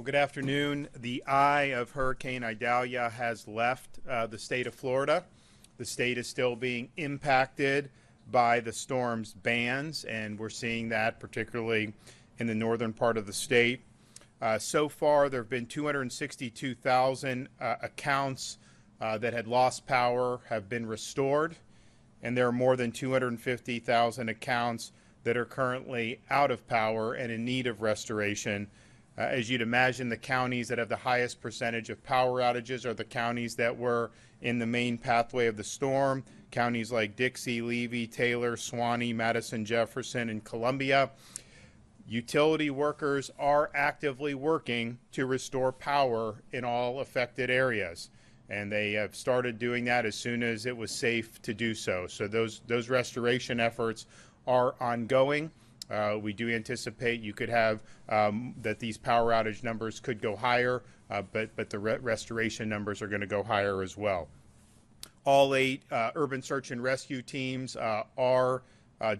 Well, good afternoon. The eye of Hurricane Idalia has left the state of Florida. The state is still being impacted by the storm's bands, and we're seeing that particularly in the northern part of the state. So far, there have been 262,000 accounts that had lost power have been restored, and there are more than 250,000 accounts that are currently out of power and in need of restoration. As you'd imagine, the counties that have the highest percentage of power outages are the counties that were in the main pathway of the storm. Counties like Dixie, Levy, Taylor, Suwannee, Madison, Jefferson, and Columbia. Utility workers are actively working to restore power in all affected areas, and they have started doing that as soon as it was safe to do so. So those restoration efforts are ongoing. We do anticipate you could have that these power outage numbers could go higher, but the restoration numbers are going to go higher as well. All 8 urban search and rescue teams are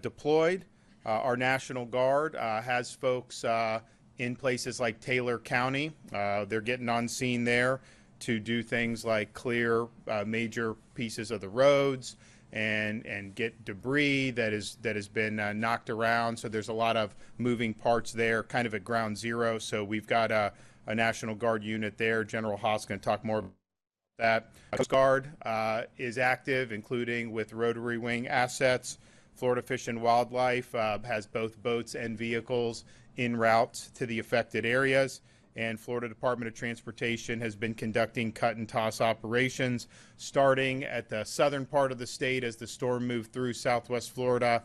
deployed. Our National Guard has folks in places like Taylor County. They're getting on scene there to do things like clear major pieces of the roads and get debris that has been knocked around. So there's a lot of moving parts there, kind of at ground zero. So we've got a National Guard unit there. General Haas going to talk more about that. Coast Guard is active, including with Rotary Wing assets. Florida Fish and Wildlife has both boats and vehicles en route to the affected areas. And Florida Department of Transportation has been conducting cut and toss operations starting at the southern part of the state as the storm moved through southwest Florida,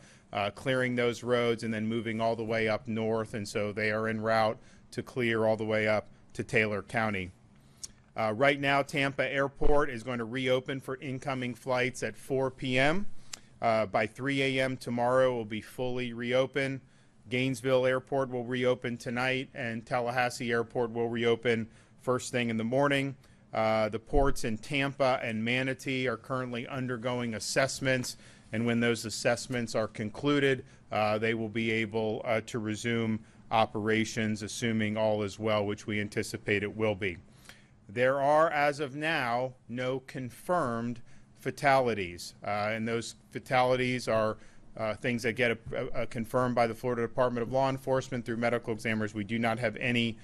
clearing those roads and then moving all the way up north. And so they are en route to clear all the way up to Taylor County. Right now, Tampa Airport is going to reopen for incoming flights at 4 p.m. By 3 a.m. tomorrow, it will be fully reopened. Gainesville Airport will reopen tonight, and Tallahassee Airport will reopen first thing in the morning. The ports in Tampa and Manatee are currently undergoing assessments, and when those assessments are concluded, they will be able to resume operations, assuming all is well, which we anticipate it will be. There are, as of now, no confirmed fatalities, and those fatalities are things that get confirmed by the Florida Department of Law Enforcement through medical examiners. We do not have any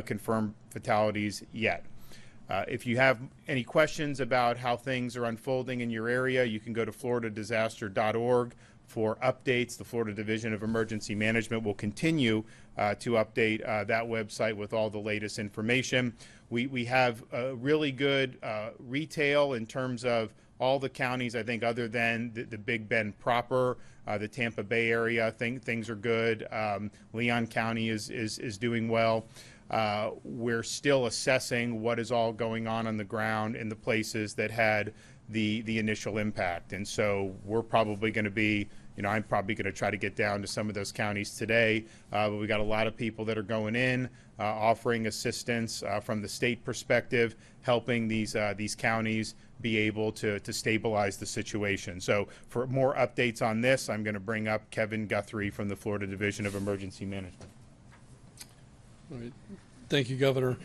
confirmed fatalities yet. If you have any questions about how things are unfolding in your area, you can go to floridadisaster.org for updates. The Florida Division of Emergency Management will continue to update that website with all the latest information. We have really good retail in terms of all the counties, I think, other than the Big Bend proper, the Tampa Bay area, things are good. Leon County is doing well. We're still assessing what is all going on the ground in the places that had the initial impact. And so we're probably going to be, I'm probably going to try to get down to some of those counties today. But we got a lot of people that are going in, offering assistance from the state perspective, helping these counties be able to stabilize the situation. So for more updates on this, I'm going to bring up Kevin Guthrie from the Florida Division of Emergency Management. All right. Thank you, Governor.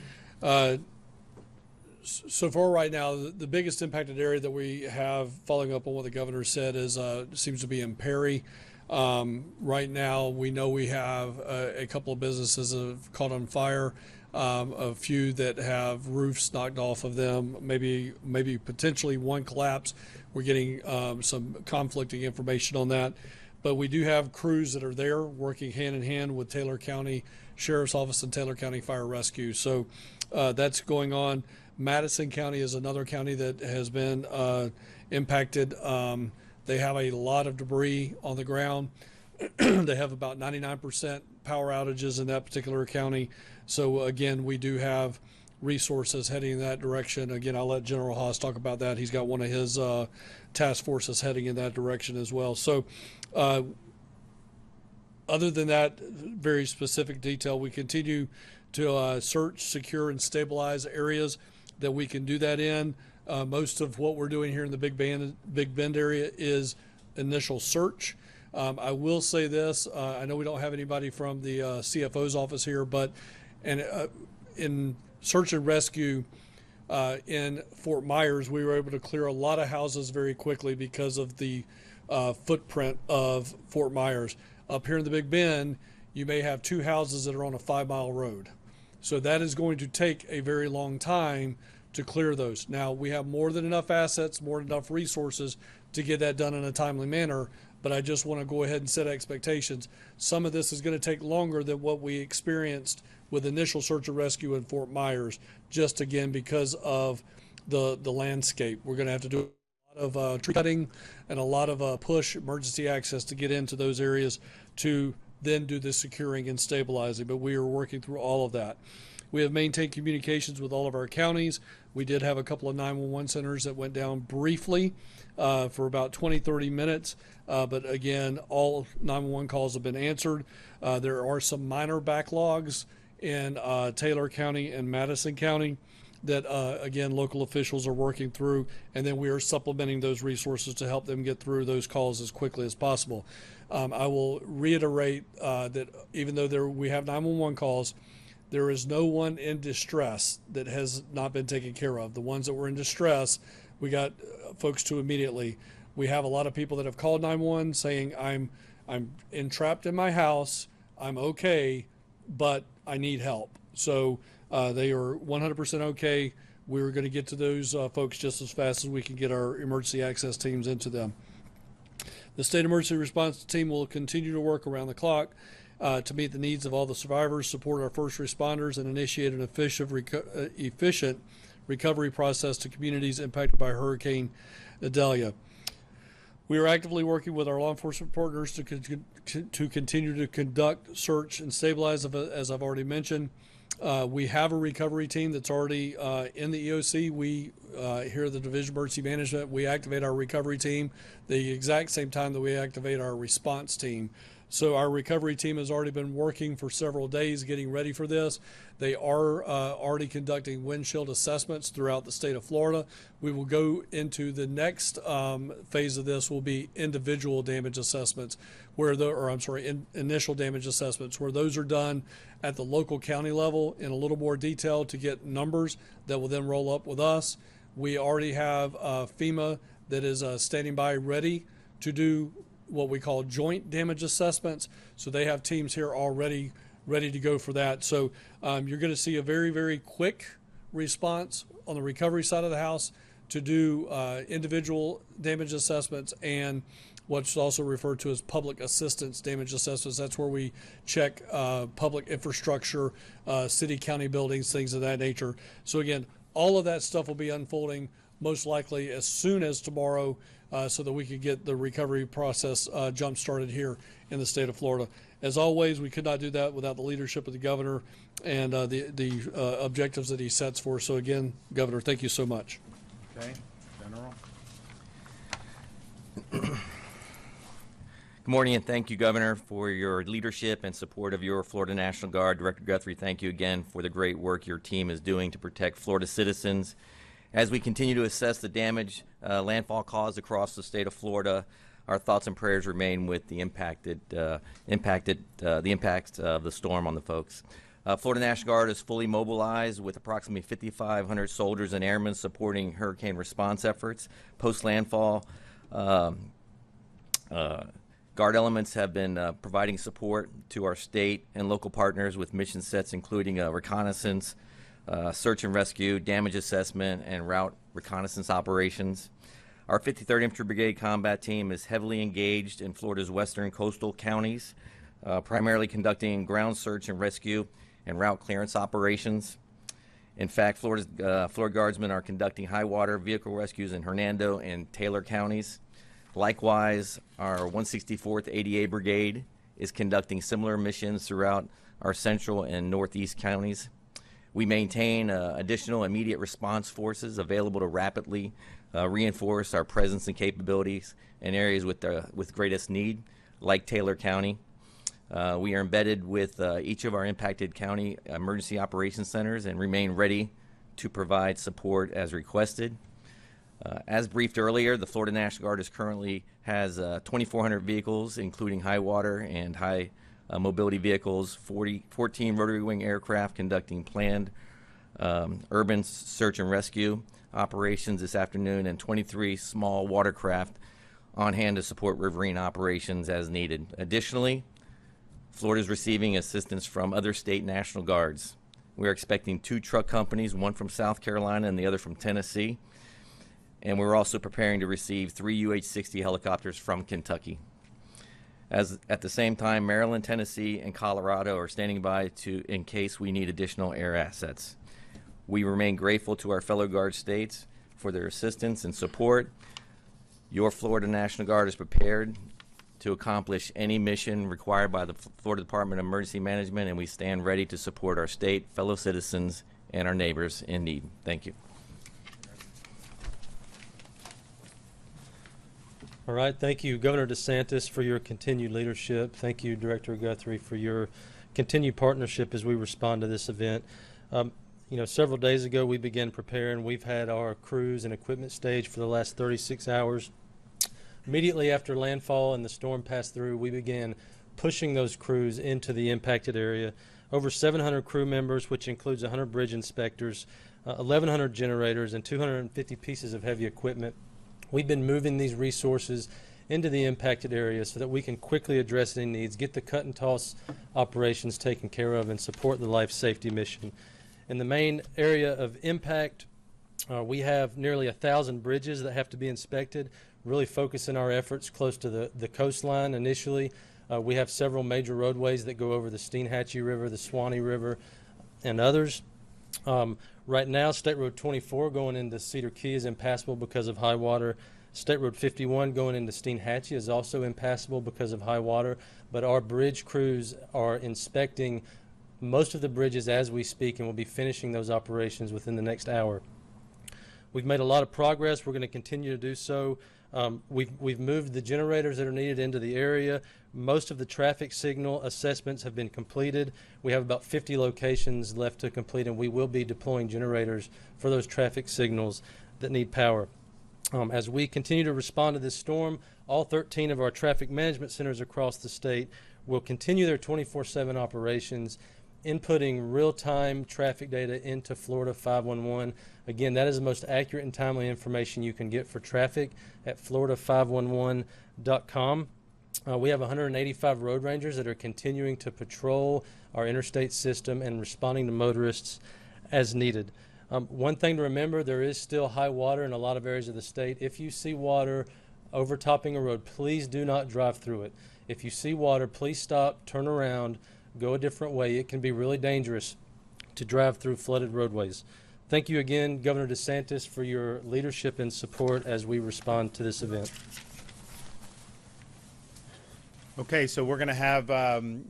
So far right now, the biggest impacted area that we have, following up on what the governor said, is seems to be in Perry. Right now, we know we have a couple of businesses that have caught on fire, a few that have roofs knocked off of them, maybe potentially one collapse. We're getting some conflicting information on that. But we do have crews that are there working hand in hand with Taylor County Sheriff's Office and Taylor County Fire Rescue. So that's going on. Madison County is another county that has been impacted. They have a lot of debris on the ground. They have about 99% power outages in that particular county. So again, we do have resources heading in that direction. Again, I'll let General Haas talk about that. He's got one of his task forces heading in that direction as well. So other than that very specific detail, we continue to search, secure, and stabilize areas that we can do that in. Most of what we're doing here in the Big Bend area is initial search. I will say this, I know we don't have anybody from the CFO's office here, but in search and rescue in Fort Myers, we were able to clear a lot of houses very quickly because of the footprint of Fort Myers. Up here in the Big Bend, you may have 2 houses that are on a 5-mile road. So that is going to take a very long time to clear those. Now, we have more than enough assets, more than enough resources to get that done in a timely manner, but I just want to go ahead and set expectations. Some of this is going to take longer than what we experienced with initial search and rescue in Fort Myers, just again because of the landscape. We're going to have to do a lot of tree cutting and a lot of push emergency access to get into those areas to then do the securing and stabilizing, but we are working through all of that. We have maintained communications with all of our counties. We did have a couple of 911 centers that went down briefly for about 20-30 minutes, but again, all 911 calls have been answered. There are some minor backlogs in Taylor County and Madison County that, again, local officials are working through, and then we are supplementing those resources to help them get through those calls as quickly as possible. I will reiterate that even though we have 911 calls, there is no one in distress that has not been taken care of. The ones that were in distress, we got folks to immediately. We have a lot of people that have called 911 saying, I'm entrapped in my house, I'm okay, but I need help. So they are 100% okay. We're going to get to those folks just as fast as we can get our emergency access teams into them. The State Emergency Response Team will continue to work around the clock to meet the needs of all the survivors, support our first responders, and initiate an efficient recovery process to communities impacted by Hurricane Idalia. We are actively working with our law enforcement partners to continue to conduct search and stabilize, as I've already mentioned. We have a recovery team that's already in the EOC. We here at the Division of Emergency Management, we activate our recovery team the exact same time that we activate our response team. So our recovery team has already been working for several days getting ready for this. They are already conducting windshield assessments throughout the state of Florida. We will go into the next phase of this will be individual damage assessments, initial damage assessments, where those are done at the local county level in a little more detail to get numbers that will then roll up with us. We already have FEMA that is standing by ready to do what we call joint damage assessments. So they have teams here already ready to go for that. So you're going to see a very, very quick response on the recovery side of the house to do individual damage assessments and what's also referred to as public assistance damage assessments. That's where we check public infrastructure, city, county buildings, things of that nature. So again, all of that stuff will be unfolding most likely as soon as tomorrow so that we could get the recovery process jump started here in the state of Florida. As always, we could not do that without the leadership of the governor and the objectives that he sets for. So again, Governor, thank you so much. Okay, General. Good morning, and thank you, Governor, for your leadership and support of your Florida National Guard. Director Guthrie, thank you again for the great work your team is doing to protect Florida citizens. As we continue to assess the damage landfall caused across the state of Florida, our thoughts and prayers remain with the impacts of the storm on the folks. Florida National Guard is fully mobilized with approximately 5,500 soldiers and airmen supporting hurricane response efforts. Post-landfall, Guard elements have been providing support to our state and local partners with mission sets including reconnaissance, search and rescue, damage assessment, and route reconnaissance operations. Our 53rd Infantry Brigade Combat Team is heavily engaged in Florida's western coastal counties, primarily conducting ground search and rescue and route clearance operations. In fact, Florida Guardsmen are conducting high water vehicle rescues in Hernando and Taylor counties. Likewise, our 164th ADA Brigade is conducting similar missions throughout our central and northeast counties. We maintain additional immediate response forces available to rapidly reinforce our presence and capabilities in areas with greatest need, like Taylor County. We are embedded with each of our impacted county emergency operations centers and remain ready to provide support as requested. As briefed earlier, the Florida National Guard currently has 2,400 vehicles, including high water and high mobility vehicles, 14 rotary wing aircraft conducting planned urban search and rescue operations this afternoon, and 23 small watercraft on hand to support riverine operations as needed. Additionally, Florida is receiving assistance from other state National Guards. We're expecting 2 truck companies, one from South Carolina and the other from Tennessee. And we're also preparing to receive 3 UH-60 helicopters from Kentucky. At the same time, Maryland, Tennessee, and Colorado are standing by in case we need additional air assets. We remain grateful to our fellow Guard states for their assistance and support. Your Florida National Guard is prepared to accomplish any mission required by the Florida Department of Emergency Management, and we stand ready to support our state, fellow citizens, and our neighbors in need. Thank you. All right, thank you, Governor DeSantis, for your continued leadership. Thank you, Director Guthrie, for your continued partnership as we respond to this event. Several days ago we began preparing. We've had our crews and equipment staged for the last 36 hours. Immediately after landfall and the storm passed through, we began pushing those crews into the impacted area. Over 700 crew members, which includes 100 bridge inspectors, 1,100 generators, and 250 pieces of heavy equipment. We've been moving these resources into the impacted area so that we can quickly address any needs, get the cut and toss operations taken care of, and support the life safety mission. In the main area of impact, we have nearly 1,000 bridges that have to be inspected, really focusing our efforts close to the coastline initially. We have several major roadways that go over the Steinhatchee River, the Swanee River, and others. Right now, State Road 24 going into Cedar Key is impassable because of high water. State Road 51 going into Steinhatchee is also impassable because of high water, but our bridge crews are inspecting most of the bridges as we speak, and we'll be finishing those operations within the next hour. We've made a lot of progress. We're going to continue to do so. We've moved the generators that are needed into the area. Most of the traffic signal assessments have been completed. We have about 50 locations left to complete, and we will be deploying generators for those traffic signals that need power. As we continue to respond to this storm, all 13 of our traffic management centers across the state will continue their 24/7 operations, inputting real-time traffic data into Florida 511. Again, that is the most accurate and timely information you can get for traffic at florida511.com. We have 185 road rangers that are continuing to patrol our interstate system and responding to motorists as needed. One thing to remember, there is still high water in a lot of areas of the state. If you see water overtopping a road, please do not drive through it. If you see water, please stop, turn around, go a different way. It can be really dangerous to drive through flooded roadways. Thank you again, Governor DeSantis, for your leadership and support as we respond to this event. Okay, so we're going to have,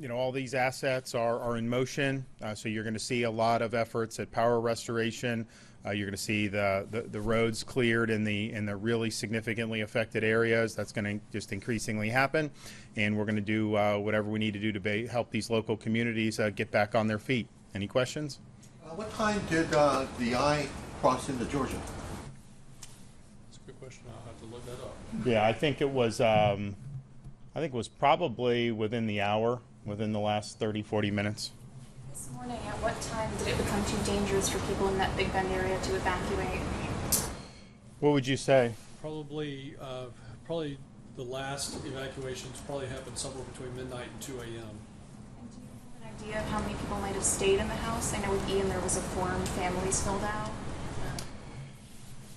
all these assets are in motion. So you're going to see a lot of efforts at power restoration. You're going to see the roads cleared in the really significantly affected areas. That's going to just increasingly happen. And we're going to do whatever we need to do to help these local communities get back on their feet. Any questions? What time did the I cross into Georgia? That's a good question. I'll have to look that up. Yeah, I think it was probably within the hour, within the last 30, 40 minutes. This morning, at what time did it become too dangerous for people in that Big Bend area to evacuate? What would you say? Probably the last evacuations probably happened somewhere between midnight and 2 a.m. And do you have an idea of how many people might have stayed in the house? I know with Ian there was a form families filled out.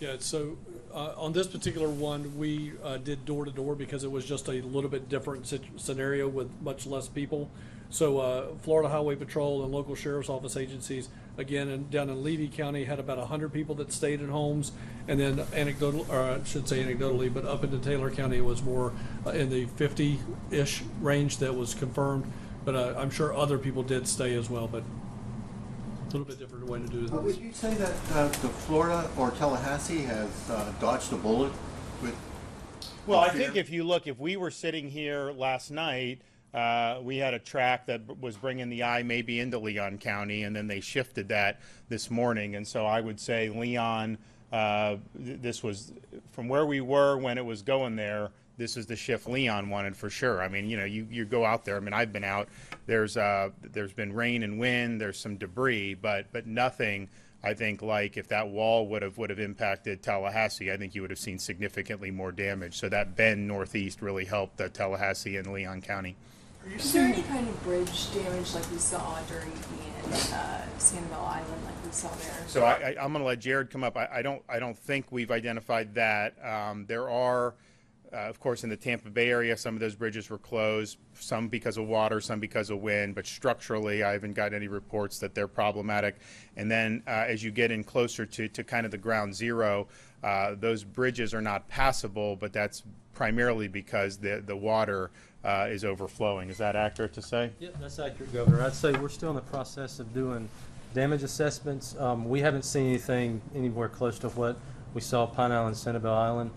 Yeah, so on this particular one, we did door-to-door because it was just a little bit different scenario with much less people. So Florida Highway Patrol and local sheriff's office agencies, again, down in Levy County, had about 100 people that stayed in homes. And then anecdotally, but up into Taylor County, it was more in the 50-ish range that was confirmed. But I'm sure other people did stay as well, but a little bit different way to do this. Would you say that the Florida or Tallahassee has dodged a bullet with? Well, I think if you look, if we were sitting here last night, we had a track that was bringing the I maybe into Leon County, and then they shifted that this morning. And so I would say Leon, this was from where we were when it was going there. this is the shift Leon wanted for sure. I mean, you go out there. I mean, I've been out. There's been rain and wind. There's some debris, but nothing. I think like if that wall would have impacted Tallahassee, I think you would have seen significantly more damage. So that bend northeast really helped Tallahassee and Leon County. Is there any kind of bridge damage like we saw during Ian, Sanibel Island, like we saw there? So I'm going to let Jared come up. I don't think we've identified that. There are, of course, in the Tampa Bay area, some of those bridges were closed, some because of water, some because of wind. But structurally, I haven't got any reports that they're problematic. And then as you get in closer to kind of the ground zero, those bridges are not passable, but that's primarily because the water is overflowing. Is that accurate to say? Yep, that's accurate, Governor. I'd say we're still in the process of doing damage assessments. We haven't seen anything anywhere close to what we saw at Pine Island, Sanibel Island.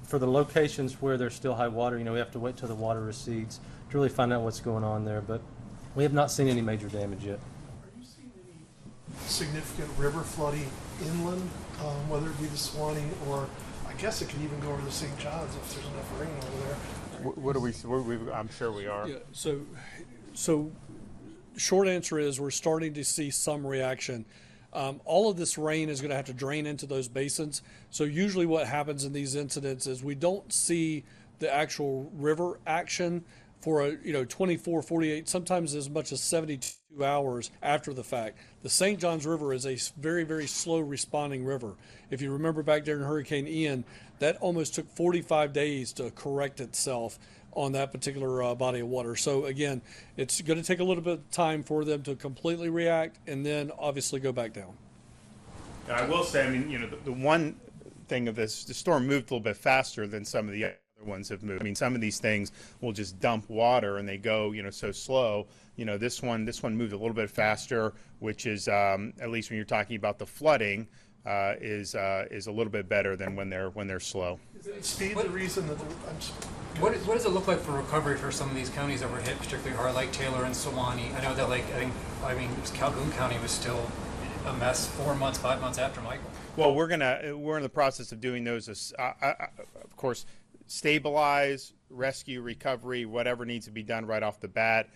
For the locations where there's still high water, we have to wait till the water recedes to really find out what's going on there. But we have not seen any major damage yet. Are you seeing any significant river flooding inland, whether it be the Swanee or I guess it could even go over the St. John's if there's enough rain over there? I'm sure we are. Yeah, so short answer is we're starting to see some reaction. All of this rain is going to have to drain into those basins. So usually what happens in these incidents is we don't see the actual river action for 24, 48, sometimes as much as 72 hours after the fact. The St. Johns River is a very, very slow responding river. If you remember back during Hurricane Ian, that almost took 45 days to correct itself on that particular body of water. So again, it's going to take a little bit of time for them to completely react and then obviously go back down. And I will say, I mean, the one thing of this, the storm moved a little bit faster than some of the other ones have moved. I mean, some of these things will just dump water and they go, so slow. This one moved a little bit faster, which is, at least when you're talking about the flooding, is a little bit better than when they're slow. Is speed the reason that what does it look like for recovery for some of these counties that were hit particularly hard, like Taylor and Sewanee? I know that Calhoun County was still a mess 4 months, 5 months after Michael. Well, we're in the process of doing those, of course, stabilize, rescue, recovery, whatever needs to be done right off the bat,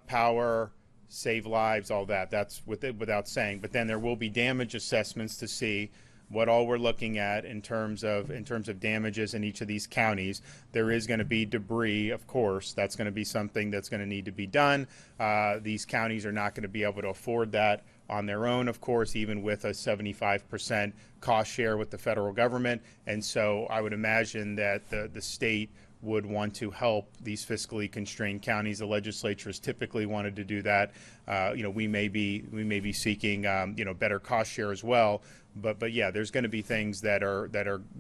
power, save lives, all that. That's without saying. But then there will be damage assessments to see what all we're looking at in terms of damages in each of these counties. There is going to be debris, of course. That's going to be something that's going to need to be done. These counties are not going to be able to afford that on their own, of course, even with a 75% cost share with the federal government. And so I would imagine that the state would want to help these fiscally constrained counties. The legislature has typically wanted to do that. We may be seeking better cost share as well. But yeah, there's going to be things that are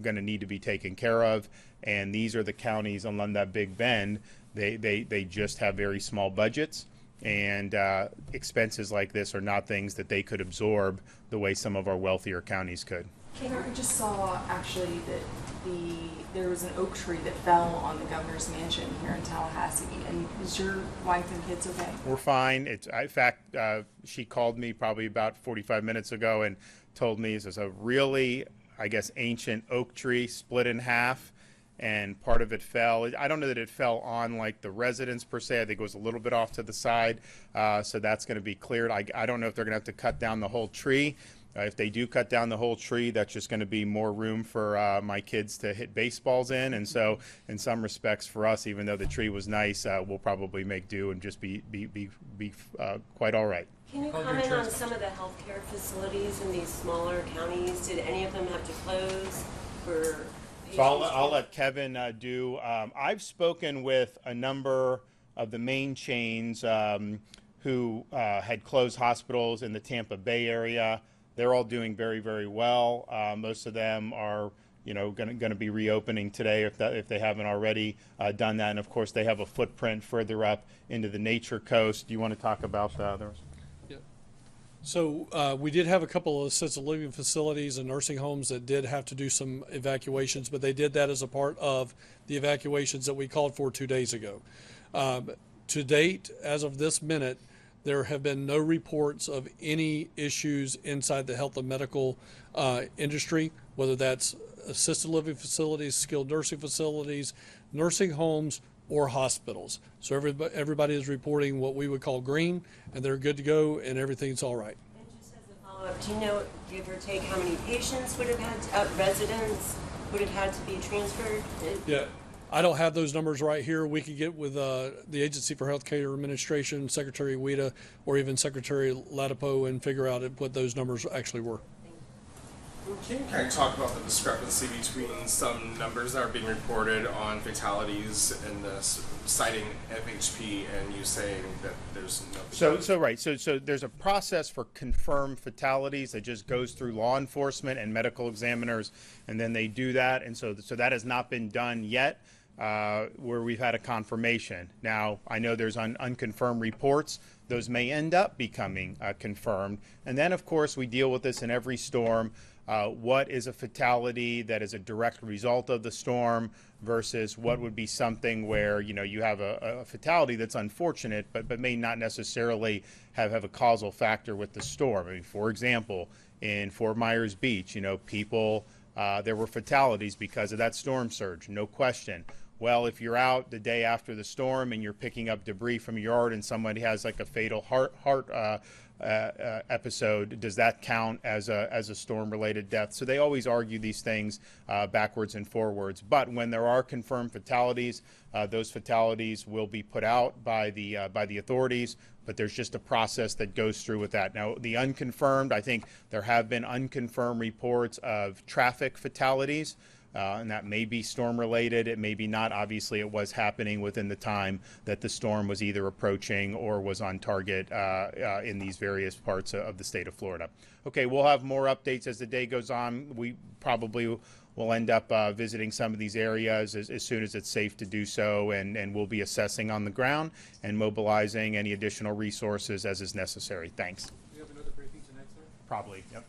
going to need to be taken care of. And these are the counties along that Big Bend. They just have very small budgets. And expenses like this are not things that they could absorb the way some of our wealthier counties could. I just saw actually that there was an oak tree that fell on the governor's mansion here in Tallahassee. And is your wife and kids okay? We're fine. In fact, she called me probably about 45 minutes ago and told me this is a really, I guess, ancient oak tree split in half. And part of it fell. I don't know that it fell on like the residence per se. I think it was a little bit off to the side. So that's going to be cleared. I don't know if they're going to have to cut down the whole tree. If they do cut down the whole tree, that's just going to be more room for my kids to hit baseballs in. And so in some respects for us, even though the tree was nice, we'll probably make do and just be quite all right. Can you comment on some of the healthcare facilities in these smaller counties? Did any of them have to close for? So I'll let Kevin do. I've spoken with a number of the main chains who had closed hospitals in the Tampa Bay area. They're all doing very, very well. Most of them are, going to be reopening today if they haven't already done that. And of course, they have a footprint further up into the Nature Coast. Do you want to talk about the others? So we did have a couple of assisted living facilities and nursing homes that did have to do some evacuations, but they did that as a part of the evacuations that we called for 2 days ago. To date, as of this minute, there have been no reports of any issues inside the health and medical industry, whether that's assisted living facilities, skilled nursing facilities, nursing homes, or hospitals. So everybody is reporting what we would call green, and they're good to go, and everything's all right. And just as a follow-up, do you know, give or take, how many patients would have had, residents would have had to be transferred? Yeah, I don't have those numbers right here. We could get with the Agency for Healthcare Administration, Secretary Weta, or even Secretary Latipo and figure out what those numbers actually were. Can you kind of talk about the discrepancy between some numbers that are being reported on fatalities and citing FHP and you saying that there's no fatalities? So there's a process for confirmed fatalities that just goes through law enforcement and medical examiners, and then they do that, and so that has not been done yet. Where we've had a confirmation. Now, I know there's unconfirmed reports. Those may end up becoming confirmed. And then, of course, we deal with this in every storm. What is a fatality that is a direct result of the storm versus what would be something where, you know, you have a fatality that's unfortunate, but may not necessarily have a causal factor with the storm. I mean, for example, in Fort Myers Beach, you know, people, there were fatalities because of that storm surge, no question. Well, if you're out the day after the storm and you're picking up debris from your yard and somebody has like a fatal heart episode, does that count as a storm-related death? So they always argue these things backwards and forwards. But when there are confirmed fatalities, those fatalities will be put out by the authorities. But there's just a process that goes through with that. Now, the unconfirmed, I think there have been unconfirmed reports of traffic fatalities. And that may be storm related. It may be not. Obviously, it was happening within the time that the storm was either approaching or was on target in these various parts of the state of Florida. Okay, we'll have more updates as the day goes on. We probably will end up visiting some of these areas as soon as it's safe to do so, and we'll be assessing on the ground and mobilizing any additional resources as is necessary. Thanks. Do you have another briefing tonight, sir? Probably, yep.